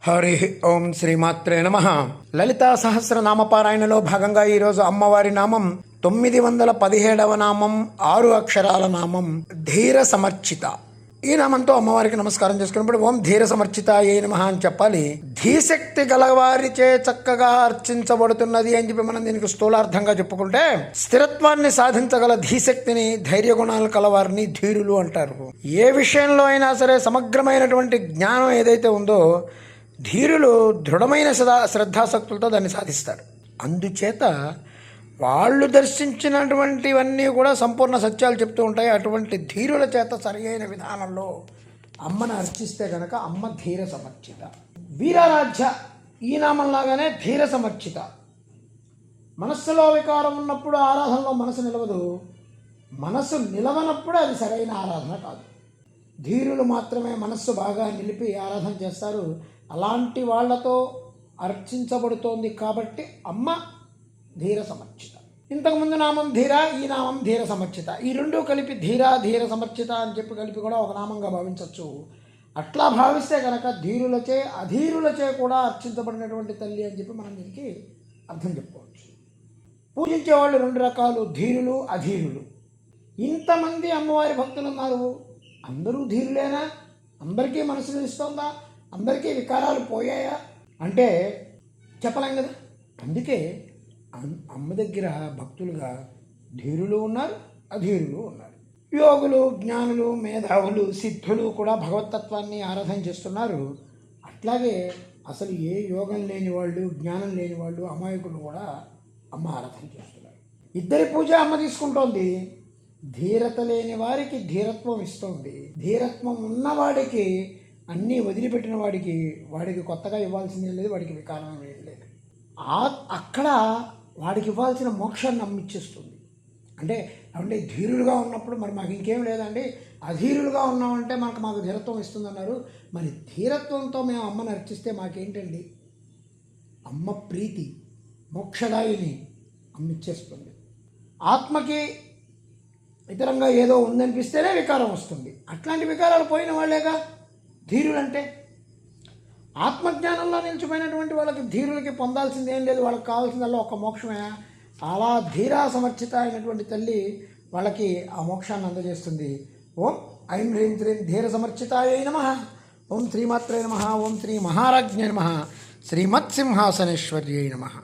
హరి ఓం శ్రీమాత్రే నమః. లలితా సహస్రనామపారాయణలో భాగంగా ఈరోజు అమ్మవారి నామం 917వ నామం, 6 అక్షరాల నామం ధీర సమర్చిత. ఈ నామంతో అమ్మవారికి నమస్కారం చేసుకున్నప్పుడు ఓం ధీర సమర్చిత ఏ నమః అని చెప్పాలి. ధీశక్తి గలవారిచే చక్కగా అర్చించబడుతున్నది అని చెప్పి మనం దీనికి స్థూలార్థంగా చెప్పుకుంటే, స్థిరత్వాన్ని సాధించగల ధీశక్తిని, ధైర్య గుణాలు కలవారిని ధీరులు అంటారు. ఏ విషయంలో అయినా సరే సమగ్రమైనటువంటి జ్ఞానం ఏదైతే ఉందో ధీరులు దృఢమైన శ్రద్ధాశక్తులతో దాన్ని సాధిస్తారు. అందుచేత వాళ్ళు దర్శించినటువంటివన్నీ కూడా సంపూర్ణ సత్యాలు చెప్తూ ఉంటాయి. అటువంటి ధీరుల చేత సరియైన విధానంలో అమ్మను అర్చిస్తే కనుక అమ్మ ధీర సమర్చిత. వీరారాధ్య ఈ నామంలాగానే ధీర సమర్చిత. మనస్సులో వికారం ఉన్నప్పుడు ఆరాధనలో మనసు నిలవదు, మనసు నిలవనప్పుడు అది సరైన ఆరాధన కాదు. ధీరులు మాత్రమే మనస్సు బాగా నిలిపి ఆరాధన చేస్తారు. అలాంటి వాళ్లతో అర్చించబడుతోంది కాబట్టి అమ్మ ధీర సమర్చిత. ఇంతకుముందు నామం ధీర, ఈ నామం ధీర సమర్చిత. ఈ రెండూ కలిపి ధీర సమర్చిత అని చెప్పి కలిపి కూడా ఒక నామంగా భావించవచ్చు. అట్లా భావిస్తే కనుక ధీరులచే అధీరులచే కూడా అర్చించబడినటువంటి తల్లి అని చెప్పి మనం దీనికి అర్థం చెప్పుకోవచ్చు. పూజించే వాళ్ళు 2 రకాలు, ధీరులు, అధీరులు. ఇంతమంది అమ్మవారి భక్తులు ఉన్నారు, అందరూ ధీరులేనా? అందరికీ మనసును ఇస్తోందా? అందరికీ వికారాలు పోయాయా అంటే చెప్పలేం కదా. అందుకే అమ్మ దగ్గర భక్తులుగా ధీరులు ఉన్నారు, అధీరులు ఉన్నారు. యోగులు, జ్ఞానులు, మేధావులు, సిద్ధులు కూడా భగవతత్వాన్ని ఆరాధన చేస్తున్నారు. అట్లాగే అసలు ఏ యోగం లేని వాళ్ళు, జ్ఞానం లేని వాళ్ళు, అమాయకులు కూడా అమ్మ ఆరాధన చేస్తున్నారు. ఇద్దరి పూజ అమ్మ తీసుకుంటోంది. ధీరత లేని వారికి ధీరత్వం ఇస్తోంది. ధీరత్వం ఉన్నవాడికి, అన్నీ వదిలిపెట్టిన వాడికి కొత్తగా ఇవ్వాల్సింది లేదు, వాడికి వికారం ఏం లేదు. అక్కడ వాడికి ఇవ్వాల్సిన మోక్షాన్ని అమ్మిచ్చేస్తుంది. అంటే ధీరులుగా ఉన్నప్పుడు మరి మాకు ఇంకేం లేదండి, అధీరులుగా ఉన్నామంటే మాకు ధీరత్వం ఇస్తుందన్నారు. మరి ధీరత్వంతో మేము అమ్మని అర్చిస్తే మాకేంటండి? అమ్మ ప్రీతి మోక్షదాయిని అమ్మిచ్చేస్తుంది. ఆత్మకి ఇతరంగా ఏదో ఉందనిపిస్తేనే వికారం వస్తుంది. అట్లాంటి వికారాలు పోయిన వాళ్ళేగా ధీరులంటే. ఆత్మజ్ఞానంలో నిలిచిపోయినటువంటి వాళ్ళకి ధీరులకి పొందాల్సింది ఏం లేదు, వాళ్ళకి కావాల్సిందల్లా ఒక మోక్షమే. అలా ధీరా సమర్చిత అయినటువంటి తల్లి వాళ్ళకి ఆ మోక్షాన్ని అందజేస్తుంది. ఓం ఐం హ్రీం శ్రీం ధీర సమర్చితాయై నమః. ఓం శ్రీమాత్రే నమః. ఓం శ్రీ మహారాజ్ఞే నమః. శ్రీమత్సింహాసనేశ్వర్యై నమః.